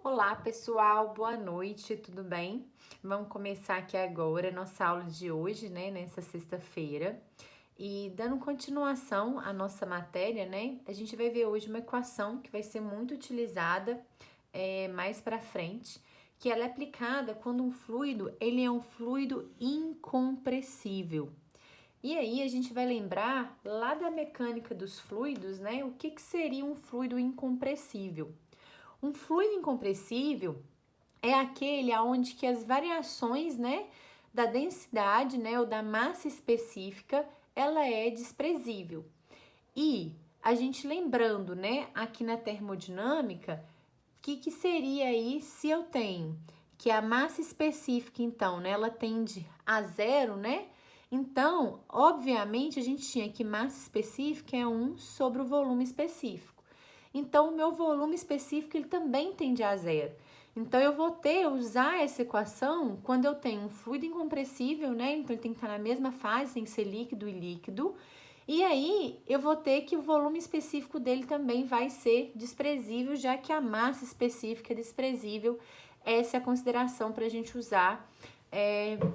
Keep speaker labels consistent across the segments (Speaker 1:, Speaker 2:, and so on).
Speaker 1: Olá, pessoal, boa noite, tudo bem? Vamos começar aqui agora a nossa aula de hoje, né, nessa sexta-feira. E dando continuação à nossa matéria, né, a gente vai ver hoje uma equação que vai ser muito utilizada mais para frente, que ela é aplicada quando um fluido, ele é um fluido incompressível. E aí a gente vai lembrar lá da mecânica dos fluidos, né, o que seria um fluido incompressível. Um fluido incompressível é aquele aonde que as variações, né, da densidade, né, ou da massa específica, ela é desprezível. E a gente lembrando, né, aqui na termodinâmica, o que seria aí se eu tenho que a massa específica, então, né, ela tende a zero, né? Então, obviamente, a gente tinha que massa específica é 1 sobre o volume específico. Então, o meu volume específico ele também tende a zero. Então, eu vou usar essa equação quando eu tenho um fluido incompressível, né? Então, ele tem que estar na mesma fase, tem que ser líquido e líquido. E aí, eu vou ter que o volume específico dele também vai ser desprezível, já que a massa específica é desprezível. Essa é a consideração para a gente usar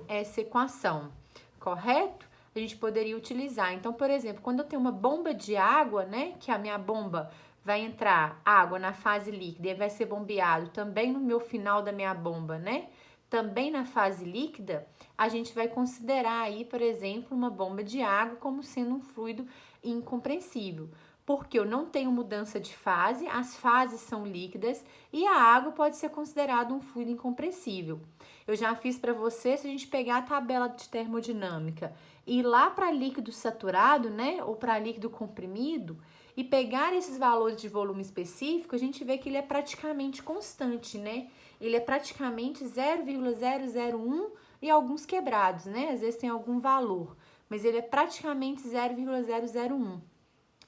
Speaker 1: essa equação, correto? A gente poderia utilizar. Então, por exemplo, quando eu tenho uma bomba de água, né, que a minha bomba vai entrar água na fase líquida e vai ser bombeado também no meu final da minha bomba, né? Também na fase líquida, a gente vai considerar aí, por exemplo, uma bomba de água como sendo um fluido incompressível, porque eu não tenho mudança de fase, as fases são líquidas e a água pode ser considerado um fluido incompressível. Eu já fiz para você, se a gente pegar a tabela de termodinâmica e ir lá para líquido saturado, né, ou para líquido comprimido, e pegar esses valores de volume específico, a gente vê que ele é praticamente constante, né? Ele é praticamente 0,001 e alguns quebrados, né? Às vezes tem algum valor, mas ele é praticamente 0,001.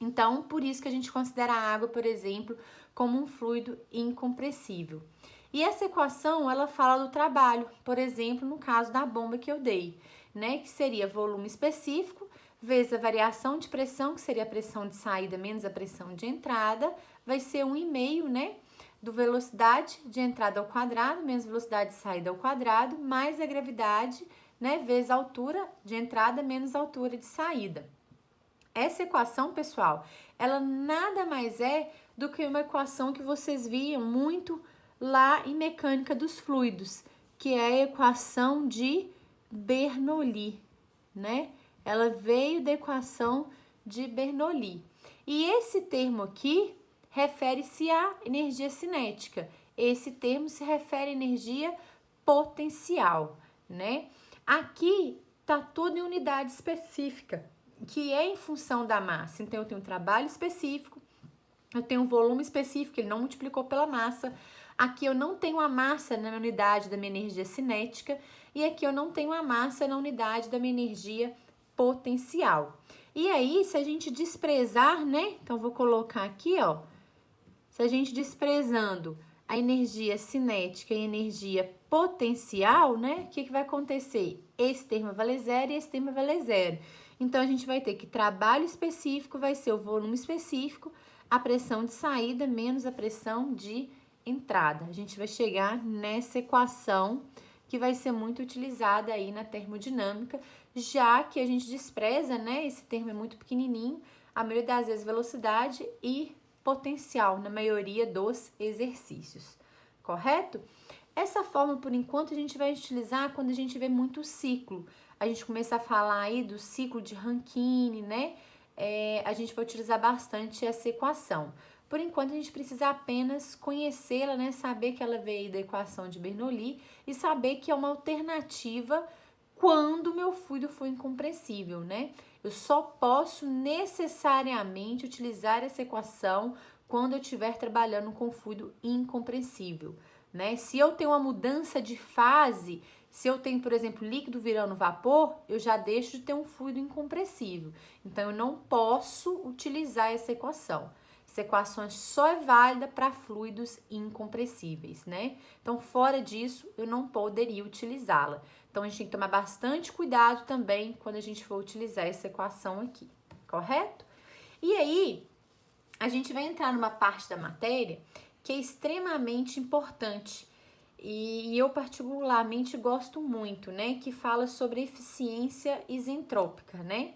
Speaker 1: Então, por isso que a gente considera a água, por exemplo, como um fluido incompressível. E essa equação, ela fala do trabalho, por exemplo, no caso da bomba que eu dei, né? Que seria volume específico vezes a variação de pressão, que seria a pressão de saída menos a pressão de entrada, vai ser 1,5, né? Do velocidade de entrada ao quadrado, menos velocidade de saída ao quadrado, mais a gravidade, né? Vezes a altura de entrada menos a altura de saída. Essa equação, pessoal, ela nada mais é do que uma equação que vocês viam muito lá em mecânica dos fluidos, que é a equação de Bernoulli, né? Ela veio da equação de Bernoulli. E esse termo aqui refere-se à energia cinética. Esse termo se refere à energia potencial, né? Aqui tá tudo em unidade específica, que é em função da massa. Então, eu tenho um trabalho específico, eu tenho um volume específico, ele não multiplicou pela massa. Aqui eu não tenho a massa na unidade da minha energia cinética e aqui eu não tenho a massa na unidade da minha energia potencial. E aí, se a gente desprezar, né? Então, vou colocar aqui, ó. Se a gente desprezando a energia cinética e a energia potencial, né? O que vai acontecer? Esse termo vai valer zero e esse termo vai valer zero. Então, a gente vai ter que trabalho específico vai ser o volume específico, a pressão de saída menos a pressão de entrada. A gente vai chegar nessa equação que vai ser muito utilizada aí na termodinâmica, já que a gente despreza, né? Esse termo é muito pequenininho, a maioria das vezes velocidade e potencial na maioria dos exercícios, correto? Essa forma, por enquanto, a gente vai utilizar quando a gente vê muito ciclo. A gente começa a falar aí do ciclo de Rankine, né? A gente vai utilizar bastante essa equação. Por enquanto, a gente precisa apenas conhecê-la, né? Saber que ela veio da equação de Bernoulli e saber que é uma alternativa quando o meu fluido for incompressível, né? Eu só posso necessariamente utilizar essa equação quando eu estiver trabalhando com fluido incompressível, né? Se eu tenho uma mudança de fase, se eu tenho, por exemplo, líquido virando vapor, eu já deixo de ter um fluido incompressível. Então, eu não posso utilizar essa equação. Essa equação só é válida para fluidos incompressíveis, né? Então, fora disso, eu não poderia utilizá-la. Então, a gente tem que tomar bastante cuidado também quando a gente for utilizar essa equação aqui, correto? E aí, a gente vai entrar numa parte da matéria que é extremamente importante e eu particularmente gosto muito, né? Que fala sobre eficiência isentrópica, né?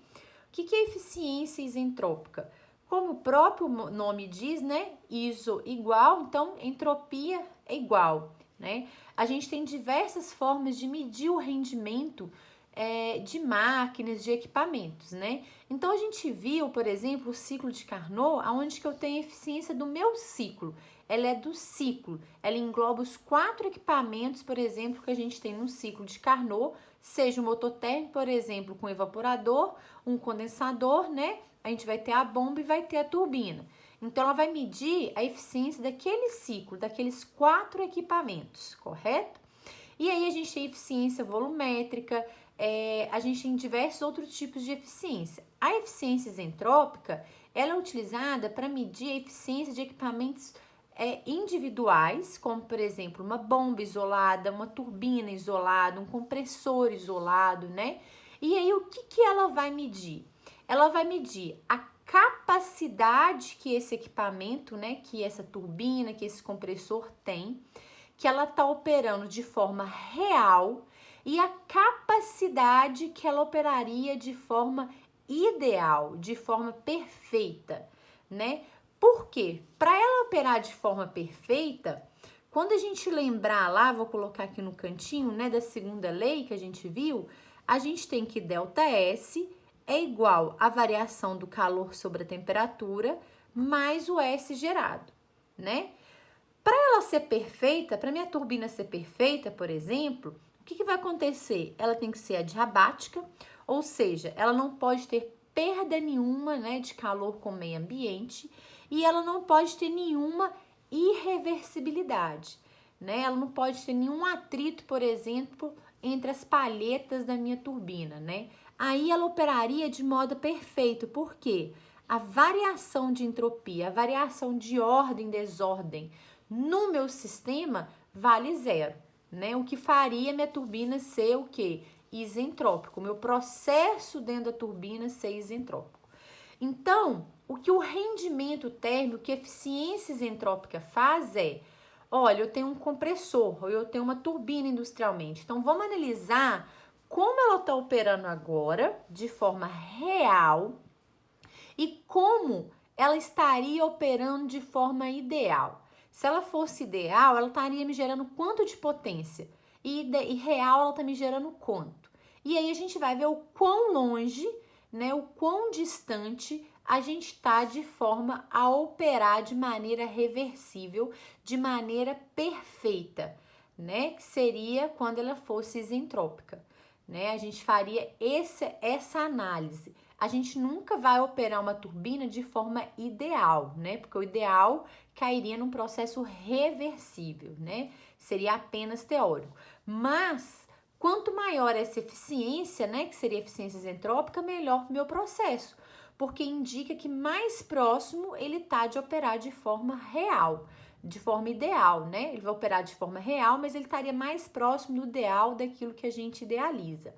Speaker 1: O que é eficiência isentrópica? Como o próprio nome diz, né? Iso igual, então entropia é igual, né? A gente tem diversas formas de medir o rendimento de máquinas, de equipamentos, né? Então, a gente viu, por exemplo, o ciclo de Carnot, onde que eu tenho a eficiência do meu ciclo. Ela é do ciclo, ela engloba os 4 equipamentos, por exemplo, que a gente tem no ciclo de Carnot, seja um motor térmico, por exemplo, com evaporador, um condensador, né? A gente vai ter a bomba e vai ter a turbina. Então, ela vai medir a eficiência daquele ciclo, daqueles 4 equipamentos, correto? E aí, a gente tem eficiência volumétrica, a gente tem diversos outros tipos de eficiência. A eficiência isentrópica, ela é utilizada para medir a eficiência de equipamentos individuais, como, por exemplo, uma bomba isolada, uma turbina isolada, um compressor isolado, né? E aí, o que ela vai medir? Ela vai medir a capacidade que esse equipamento, né, que essa turbina, que esse compressor tem, que ela está operando de forma real e a capacidade que ela operaria de forma ideal, de forma perfeita, né? Por quê? Para ela operar de forma perfeita, quando a gente lembrar lá, vou colocar aqui no cantinho, né, da segunda lei que a gente viu, a gente tem que ΔS é igual à variação do calor sobre a temperatura mais o S gerado, né? Para ela ser perfeita, para minha turbina ser perfeita, por exemplo, o que vai acontecer? Ela tem que ser adiabática, ou seja, ela não pode ter perda nenhuma, né, de calor com o meio ambiente e ela não pode ter nenhuma irreversibilidade, né? Ela não pode ter nenhum atrito, por exemplo, entre as palhetas da minha turbina, né? Aí ela operaria de modo perfeito, por quê? A variação de entropia, a variação de ordem, desordem no meu sistema vale zero, né? O que faria minha turbina ser o quê? Isentrópico, o meu processo dentro da turbina ser isentrópico. Então, o que o rendimento térmico, que a eficiência isentrópica faz olha, eu tenho um compressor, ou eu tenho uma turbina industrialmente, então vamos analisar como ela está operando agora, de forma real, e como ela estaria operando de forma ideal. Se ela fosse ideal, ela estaria me gerando quanto de potência? E real, ela está me gerando quanto? E aí a gente vai ver o quão longe, né, o quão distante a gente está de forma a operar de maneira reversível, de maneira perfeita, né? Que seria quando ela fosse isentrópica, né? A gente faria essa análise. A gente nunca vai operar uma turbina de forma ideal, né? Porque o ideal cairia num processo reversível, né? Seria apenas teórico. Mas quanto maior essa eficiência, né, que seria eficiência isentrópica, melhor o meu processo, porque indica que mais próximo ele tá de operar de forma real, de forma ideal, né? Ele vai operar de forma real, mas ele estaria mais próximo do ideal daquilo que a gente idealiza.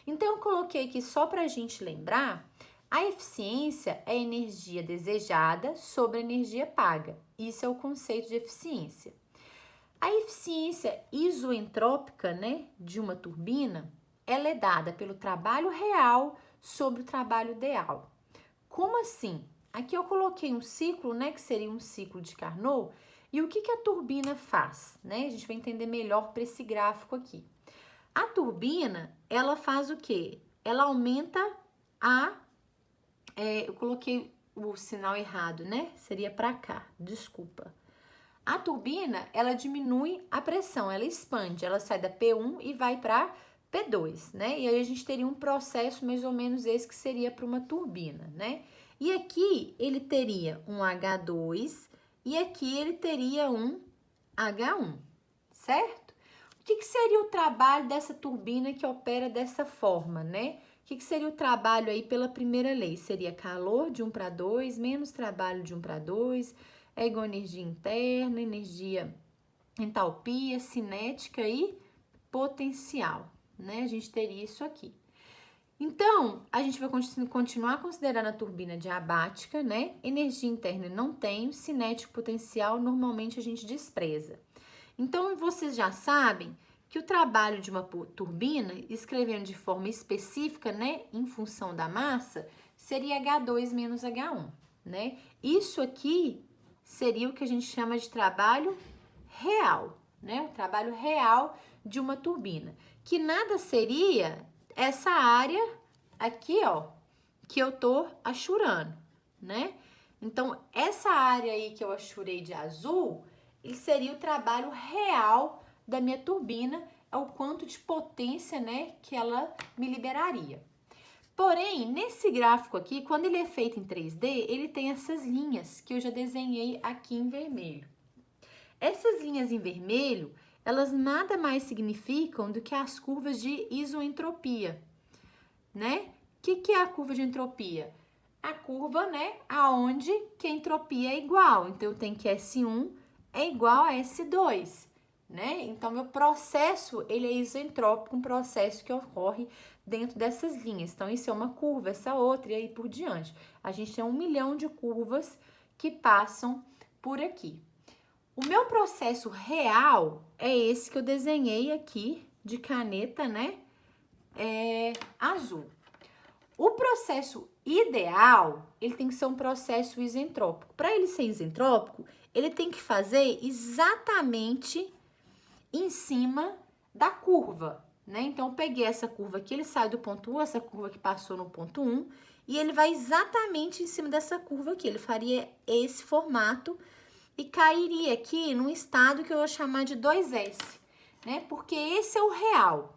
Speaker 1: Então, eu coloquei aqui só para a gente lembrar, a eficiência é a energia desejada sobre a energia paga. Isso é o conceito de eficiência. A eficiência isoentrópica, né, de uma turbina, ela é dada pelo trabalho real sobre o trabalho ideal. Como assim? Aqui eu coloquei um ciclo, né, que seria um ciclo de Carnot, e o que a turbina faz, né? A gente vai entender melhor para esse gráfico aqui. A turbina, ela faz o quê? Ela aumenta eu coloquei o sinal errado, né? Seria para cá, desculpa. A turbina, ela diminui a pressão, ela expande, ela sai da P1 e vai para P2, né? E aí a gente teria um processo mais ou menos esse que seria para uma turbina, né? E aqui ele teria um H2 e aqui ele teria um H1, certo? O que seria o trabalho dessa turbina que opera dessa forma, né? O que seria o trabalho aí pela primeira lei? Seria calor de 1 para 2, menos trabalho de 1 para 2, é igual a energia interna, energia entalpia, cinética e potencial, né? A gente teria isso aqui. Então, a gente vai continuar considerando a turbina diabática, né? Energia interna não tem, cinético potencial normalmente a gente despreza. Então, vocês já sabem que o trabalho de uma turbina, escrevendo de forma específica, né, em função da massa, seria H2 menos H1, né? Isso aqui seria o que a gente chama de trabalho real, né? O trabalho real de uma turbina, que nada seria essa área aqui, ó, que eu tô achurando, né? Então, essa área aí que eu achurei de azul, ele seria o trabalho real da minha turbina, é o quanto de potência, né, que ela me liberaria. Porém, nesse gráfico aqui, quando ele é feito em 3D, ele tem essas linhas que eu já desenhei aqui em vermelho. Essas linhas em vermelho, elas nada mais significam do que as curvas de isoentropia, né? O que é a curva de entropia? A curva, né, aonde que a entropia é igual. Então, eu tenho que S1 é igual a S2, né? Então, meu processo, ele é isentrópico, um processo que ocorre dentro dessas linhas. Então, isso é uma curva, essa outra e aí por diante. A gente tem 1 milhão de curvas que passam por aqui. O meu processo real é esse que eu desenhei aqui de caneta, né? Azul. O processo ideal, ele tem que ser um processo isentrópico. Para ele ser isentrópico, ele tem que fazer exatamente em cima da curva, né? Então, eu peguei essa curva aqui, ele sai do ponto 1, essa curva que passou no ponto 1, e ele vai exatamente em cima dessa curva aqui. Ele faria esse formato e cairia aqui num estado que eu vou chamar de 2S, né? Porque esse é o real.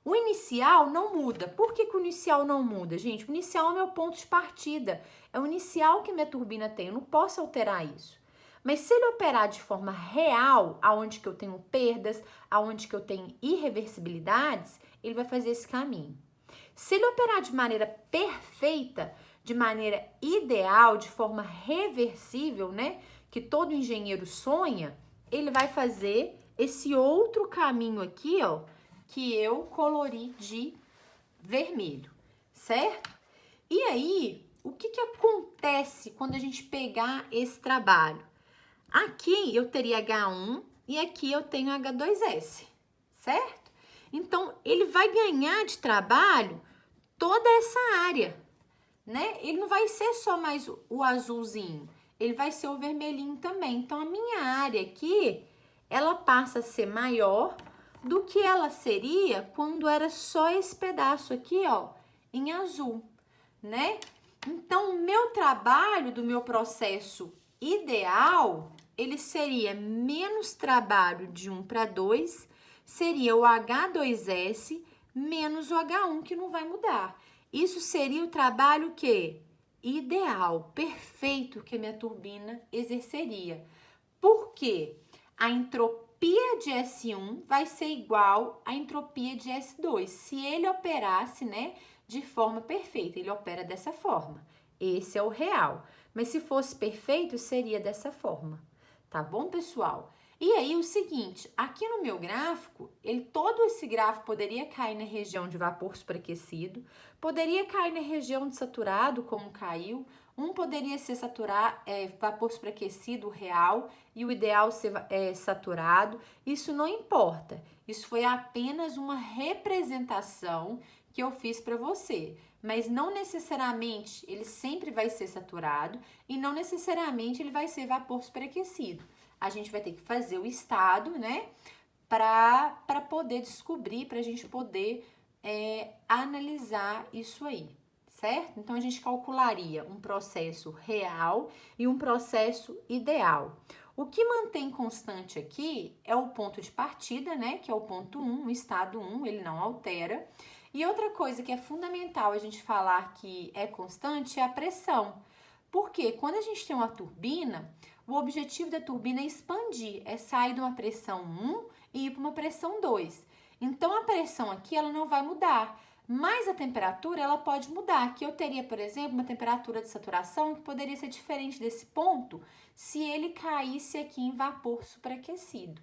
Speaker 1: O inicial não muda. Por que o inicial não muda, gente? O inicial é o meu ponto de partida. É o inicial que minha turbina tem. Eu não posso alterar isso. Mas se ele operar de forma real, aonde que eu tenho perdas, aonde que eu tenho irreversibilidades, ele vai fazer esse caminho. Se ele operar de maneira perfeita, de maneira ideal, de forma reversível, né? Que todo engenheiro sonha, ele vai fazer esse outro caminho aqui, ó, que eu colori de vermelho, certo? E aí, o que acontece quando a gente pegar esse trabalho? Aqui eu teria H1 e aqui eu tenho H2S, certo? Então, ele vai ganhar de trabalho toda essa área, né? Ele não vai ser só mais o azulzinho, ele vai ser o vermelhinho também. Então, a minha área aqui, ela passa a ser maior do que ela seria quando era só esse pedaço aqui, ó, em azul, né? Então, o meu trabalho do meu processo ideal, ele seria menos trabalho de 1 para 2, seria o H2S menos o H1, que não vai mudar. Isso seria o trabalho que? Ideal, perfeito que a minha turbina exerceria. Por quê? A entropia de S1 vai ser igual à entropia de S2. Se ele operasse, né, de forma perfeita, ele opera dessa forma. Esse é o real. Mas se fosse perfeito, seria dessa forma. Tá bom, pessoal? E aí, o seguinte, aqui no meu gráfico, todo esse gráfico poderia cair na região de vapor superaquecido, poderia cair na região de saturado, como caiu, poderia ser vapor superaquecido real e o ideal ser saturado. Isso não importa. Isso foi apenas uma representação que eu fiz para você. Mas não necessariamente ele sempre vai ser saturado e não necessariamente ele vai ser vapor superaquecido. A gente vai ter que fazer o estado, né? Para poder descobrir, para a gente poder analisar isso aí, certo? Então, a gente calcularia um processo real e um processo ideal. O que mantém constante aqui é o ponto de partida, né? Que é o ponto 1, o estado 1, ele não altera. E outra coisa que é fundamental a gente falar que é constante é a pressão. Porque quando a gente tem uma turbina, o objetivo da turbina é expandir, é sair de uma pressão 1 e ir para uma pressão 2. Então, a pressão aqui ela não vai mudar, mas a temperatura ela pode mudar. Aqui eu teria, por exemplo, uma temperatura de saturação que poderia ser diferente desse ponto se ele caísse aqui em vapor superaquecido,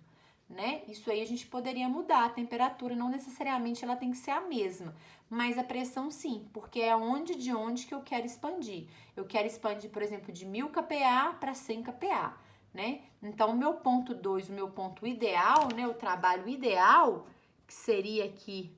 Speaker 1: né? Isso aí a gente poderia mudar, a temperatura não necessariamente ela tem que ser a mesma, mas a pressão sim, porque é de onde que eu quero expandir. Eu quero expandir, por exemplo, de 1000 kPa para 100 kPa, né? Então, o meu ponto 2, o meu ponto ideal, né, o trabalho ideal, que seria aqui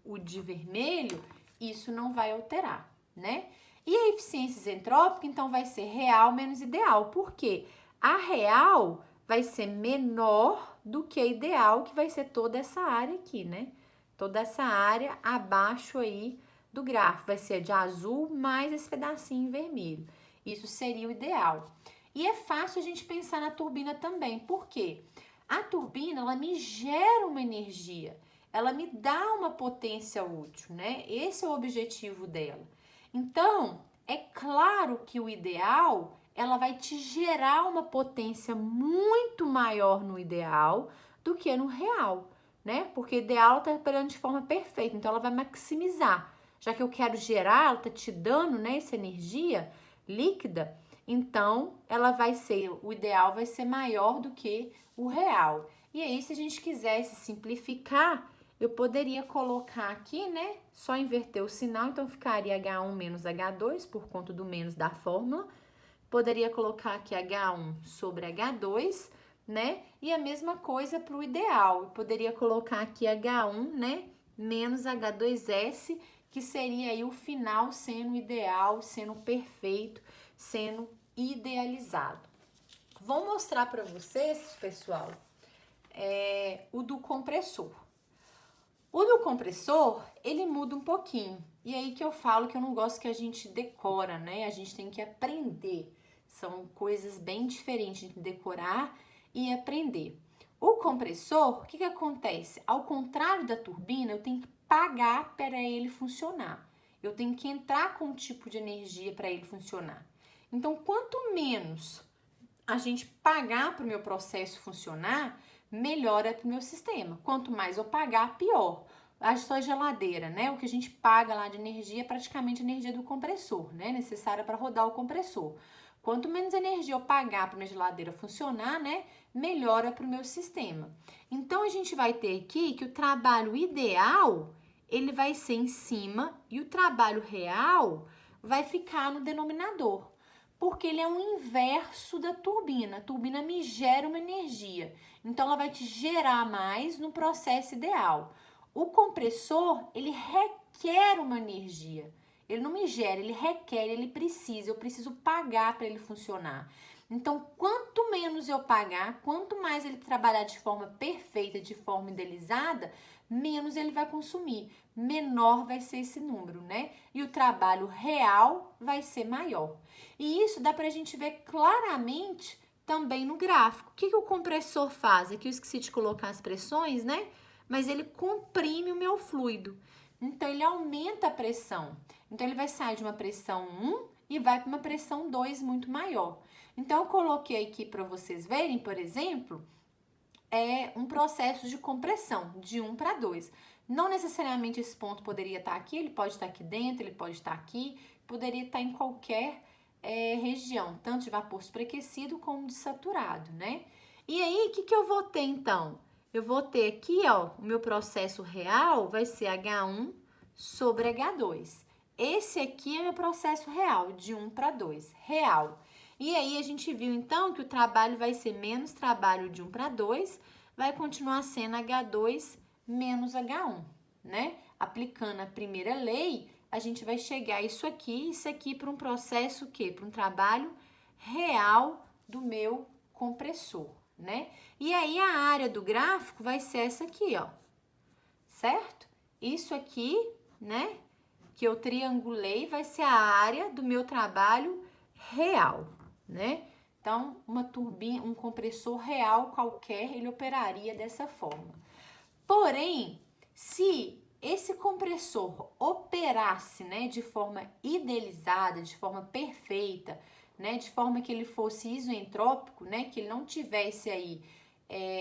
Speaker 1: o de vermelho, isso não vai alterar, né? E a eficiência isentrópica, então, vai ser real menos ideal. Por quê? A real vai ser menor do que a ideal, que vai ser toda essa área aqui, né? Toda essa área abaixo aí do gráfico. Vai ser de azul mais esse pedacinho vermelho. Isso seria o ideal. E é fácil a gente pensar na turbina também. Por quê? A turbina, ela me gera uma energia. Ela me dá uma potência útil, né? Esse é o objetivo dela. Então, é claro que o ideal, ela vai te gerar uma potência muito maior no ideal do que no real, né? Porque o ideal está operando de forma perfeita, então ela vai maximizar. Já que eu quero gerar, ela está te dando, né, essa energia líquida, então ela vai ser, o ideal vai ser maior do que o real. E aí, se a gente quisesse simplificar, eu poderia colocar aqui, né, só inverter o sinal, então ficaria H1 menos H2, por conta do menos da fórmula. Poderia colocar aqui H1 sobre H2, né, e a mesma coisa para o ideal. Eu poderia colocar aqui H1, né, menos H2S, que seria aí o final sendo ideal, sendo perfeito, sendo idealizado. Vou mostrar para vocês, pessoal, o do compressor. O do compressor, ele muda um pouquinho. E aí que eu falo que eu não gosto que a gente decora, né? A gente tem que aprender. São coisas bem diferentes de decorar e aprender. O compressor, o que acontece? Ao contrário da turbina, eu tenho que pagar para ele funcionar. Eu tenho que entrar com um tipo de energia para ele funcionar. Então, quanto menos a gente pagar para o meu processo funcionar, melhora para o meu sistema. Quanto mais eu pagar, pior. A sua geladeira, né? O que a gente paga lá de energia é praticamente a energia do compressor, né? Necessária para rodar o compressor. Quanto menos energia eu pagar para minha geladeira funcionar, né? Melhora para o meu sistema. Então, a gente vai ter aqui que o trabalho ideal, ele vai ser em cima e o trabalho real vai ficar no denominador. Porque ele é o inverso da turbina. A turbina me gera uma energia. Então, ela vai te gerar mais no processo ideal. O compressor, ele requer uma energia. Ele não me gera, ele requer, ele precisa. Eu preciso pagar para ele funcionar. Então, quanto menos eu pagar, quanto mais ele trabalhar de forma perfeita, de forma idealizada, menos ele vai consumir. Menor vai ser esse número, né? E o trabalho real vai ser maior. E isso dá pra gente ver claramente também no gráfico. O que o compressor faz? Aqui eu esqueci de colocar as pressões, né? Mas ele comprime o meu fluido. Então, ele aumenta a pressão. Então, ele vai sair de uma pressão 1 e vai para uma pressão 2 muito maior. Então, eu coloquei aqui para vocês verem, por exemplo, um processo de compressão de 1 para 2. Não necessariamente esse ponto poderia estar aqui, ele pode estar aqui dentro, ele pode estar aqui, poderia estar em qualquer região, tanto de vapor superaquecido como de saturado, né? E aí, o que eu vou ter então? Eu vou ter aqui, ó, o meu processo real vai ser H1 sobre H2. Esse aqui é meu processo real, de 1 para 2, real. E aí, a gente viu, então, que o trabalho vai ser menos trabalho de 1 para 2, vai continuar sendo H2 menos H1, né? Aplicando a primeira lei, a gente vai chegar a isso aqui para um processo o quê? Para um trabalho real do meu compressor, né? E aí, a área do gráfico vai ser essa aqui, ó, certo? Isso aqui, né, que eu triangulei, vai ser a área do meu trabalho real, né? Então, uma turbina, um compressor real qualquer, ele operaria dessa forma. Porém, se esse compressor operasse, né, de forma idealizada, de forma perfeita, né, de forma que ele fosse isoentrópico, né, que ele não tivesse aí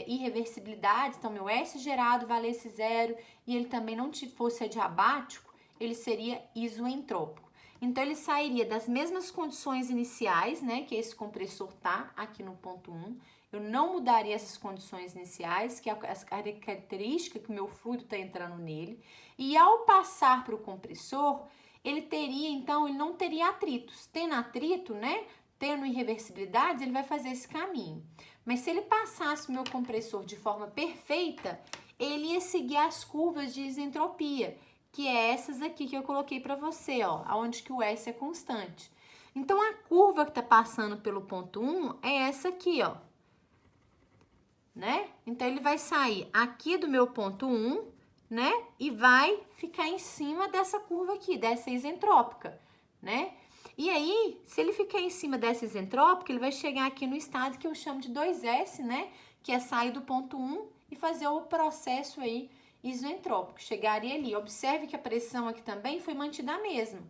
Speaker 1: irreversibilidade, então meu S gerado valesse zero e ele também não fosse adiabático, ele seria isoentrópico. Então, ele sairia das mesmas condições iniciais, né, que esse compressor tá aqui no ponto 1.
Speaker 2: Eu não mudaria essas condições iniciais, que é a característica que o meu fluido está entrando nele. E ao passar para o compressor, ele teria, então, ele não teria atritos. Tendo atrito, né? Tendo irreversibilidades, ele vai fazer esse caminho. Mas se ele passasse o meu compressor de forma perfeita, ele ia seguir as curvas de isentropia, que é essas aqui que eu coloquei para você, ó, onde que o S é constante. Então, a curva que está passando pelo ponto 1 é essa aqui, ó. Né? Então, ele vai sair aqui do meu ponto 1, né? E vai ficar em cima dessa curva aqui, dessa isentrópica, né? E aí, se ele ficar em cima dessa isentrópica, ele vai chegar aqui no estado que eu chamo de 2S, né? Que é sair do ponto 1 e fazer o processo aí isentrópico. Chegaria ali. Observe que a pressão aqui também foi mantida a mesma.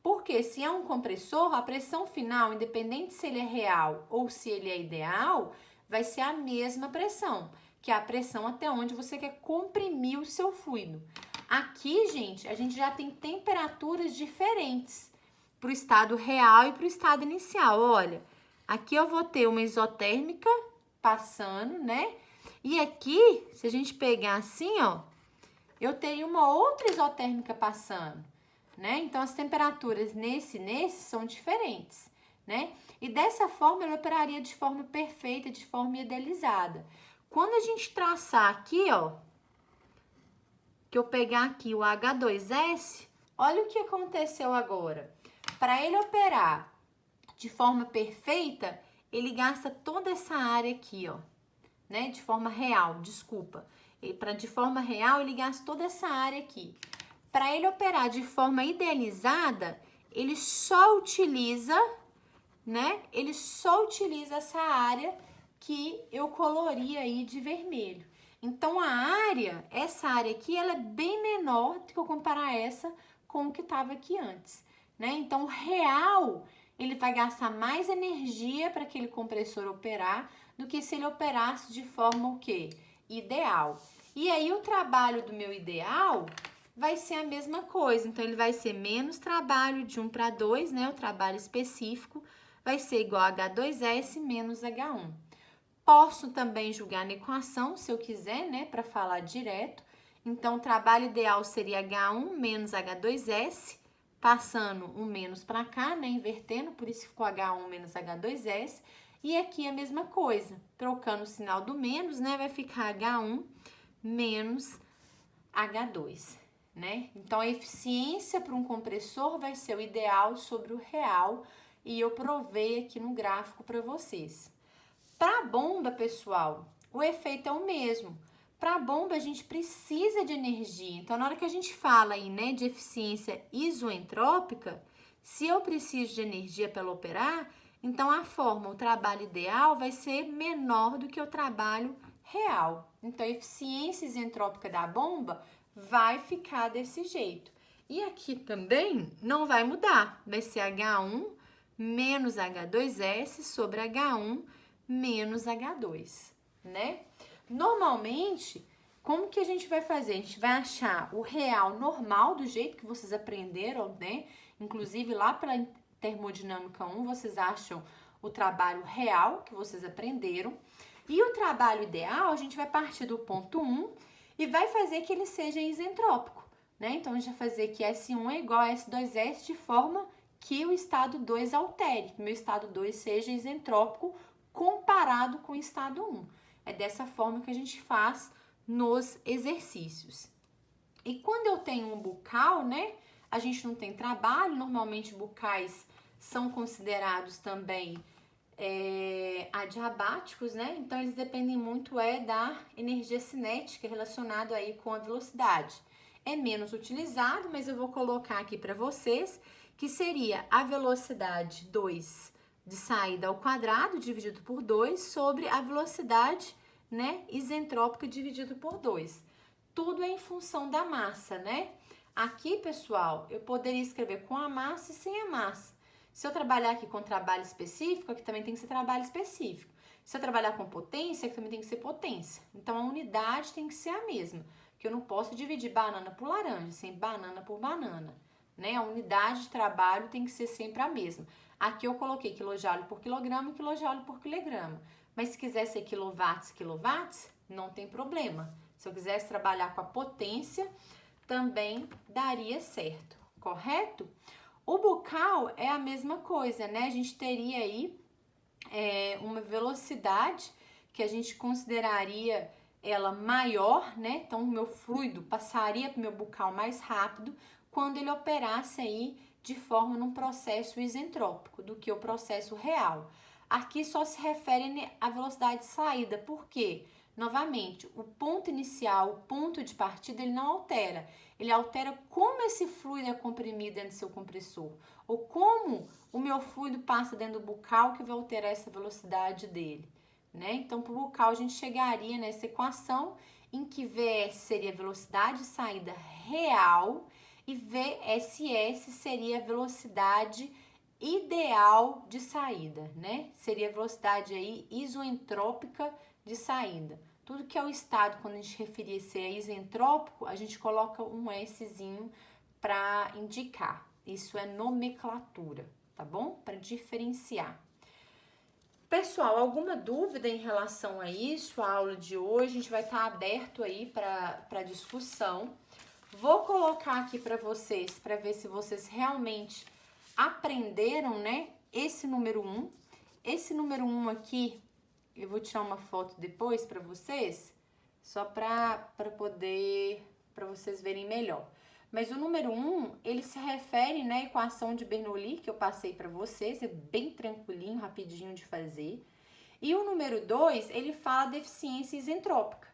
Speaker 2: Porque se é um compressor, a pressão final, independente se ele é real ou se ele é ideal, vai ser a mesma pressão, que é a pressão até onde você quer comprimir o seu fluido. Aqui, gente, a gente já tem temperaturas diferentes para o estado real e para o estado inicial. Olha, aqui eu vou ter uma isotérmica passando, né? E aqui, se a gente pegar assim, ó, eu teria uma outra isotérmica passando, né? Então, as temperaturas nesse são diferentes, né? E dessa forma, ela operaria de forma perfeita, de forma idealizada. Quando a gente traçar aqui, ó, que eu pegar aqui o H2S, olha o que aconteceu agora. Para ele operar de forma perfeita, ele gasta toda essa área aqui, ó, né? De forma real, desculpa. De forma real, ele gasta toda essa área aqui. Para ele operar de forma idealizada, ele só utiliza, né? Ele só utiliza essa área que eu colori aí de vermelho. Então, essa área aqui, ela é bem menor do que eu comparar essa com o que estava aqui antes, né? Então, real, ele vai gastar mais energia para aquele compressor operar do que se ele operasse de forma o quê? Ideal. E aí, o trabalho do meu ideal vai ser a mesma coisa. Então, ele vai ser menos trabalho de 1 para 2, né? O trabalho específico vai ser igual a H2S menos H1. Posso também julgar na equação, se eu quiser, né? Para falar direto. Então, o trabalho ideal seria H1 menos H2S, passando um menos para cá, né? Invertendo, por isso ficou H1 menos H2S. E aqui a mesma coisa, trocando o sinal do menos, né? Vai ficar H1 menos H2, né? Então, a eficiência para um compressor vai ser o ideal sobre o real, e eu provei aqui no gráfico para vocês. Para a bomba, pessoal, o efeito é o mesmo. Para a bomba, a gente precisa de energia. Então, na hora que a gente fala aí, né, de eficiência isoentrópica, se eu preciso de energia para ela operar, então o trabalho ideal vai ser menor do que o trabalho real. Então, a eficiência isentrópica da bomba vai ficar desse jeito. E aqui também não vai mudar. Vai ser H1 menos H2S sobre H1 menos H2, né? Normalmente, como que a gente vai fazer? A gente vai achar o real normal, do jeito que vocês aprenderam, né? Inclusive, lá pela termodinâmica 1, vocês acham o trabalho real que vocês aprenderam. E o trabalho ideal, a gente vai partir do ponto 1 e vai fazer que ele seja isentrópico, né? Então, a gente vai fazer que S1 é igual a S2S de forma que o estado 2 altere, que o meu estado 2 seja isentrópico comparado com o estado 1. É dessa forma que a gente faz nos exercícios. E quando eu tenho um bucal, né? A gente não tem trabalho, normalmente bucais são considerados também adiabáticos, né? Então, eles dependem muito da energia cinética relacionada aí com a velocidade. É menos utilizado, mas eu vou colocar aqui para vocês que seria a velocidade 2 de saída ao quadrado dividido por 2 sobre a velocidade, né, isentrópica dividido por 2. Tudo é em função da massa, né? Aqui, pessoal, eu poderia escrever com a massa e sem a massa. Se eu trabalhar aqui com trabalho específico, aqui também tem que ser trabalho específico. Se eu trabalhar com potência, aqui também tem que ser potência. Então, a unidade tem que ser a mesma, porque eu não posso dividir banana por laranja, sem banana por banana, né? A unidade de trabalho tem que ser sempre a mesma. Aqui eu coloquei quilojoule por quilograma e quilojoule por quilograma. Mas se quiser ser quilowatts, não tem problema. Se eu quisesse trabalhar com a potência, também daria certo, correto? O bucal é a mesma coisa, né? A gente teria aí uma velocidade que a gente consideraria ela maior, né? Então, o meu fluido passaria para o meu bucal mais rápido quando ele operasse aí de forma num processo isentrópico do que o processo real. Aqui só se refere à velocidade de saída, por quê? Novamente, o ponto inicial, o ponto de partida, ele não altera. Ele altera como esse fluido é comprimido dentro do seu compressor, ou como o meu fluido passa dentro do bucal que vai alterar essa velocidade dele, né? Então, para o bucal, a gente chegaria nessa equação em que VS seria a velocidade de saída real e VSS seria a velocidade ideal de saída, né? Seria a velocidade aí isoentrópica de saída. Tudo que é o estado, quando a gente referir ser isentrópico, a gente coloca um Szinho para indicar. Isso é nomenclatura, tá bom? Para diferenciar. Pessoal, alguma dúvida em relação a isso? A aula de hoje, a gente vai estar aberto aí para discussão. Vou colocar aqui para vocês, para ver se vocês realmente aprenderam, né? Esse número 1. Esse número 1 aqui, eu vou tirar uma foto depois para vocês, só para vocês verem melhor. Mas o número 1, ele se refere, né, à equação de Bernoulli, que eu passei para vocês, é bem tranquilinho, rapidinho de fazer. E o número 2, ele fala da eficiência isentrópica,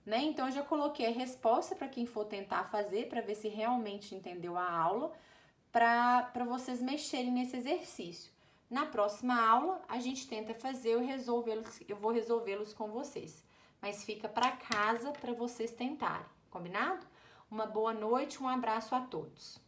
Speaker 2: né? Então, eu já coloquei a resposta para quem for tentar fazer, para ver se realmente entendeu a aula, para vocês mexerem nesse exercício. Na próxima aula, a gente tenta fazer, eu vou resolvê-los com vocês. Mas fica para casa para vocês tentarem, combinado? Uma boa noite, um abraço a todos.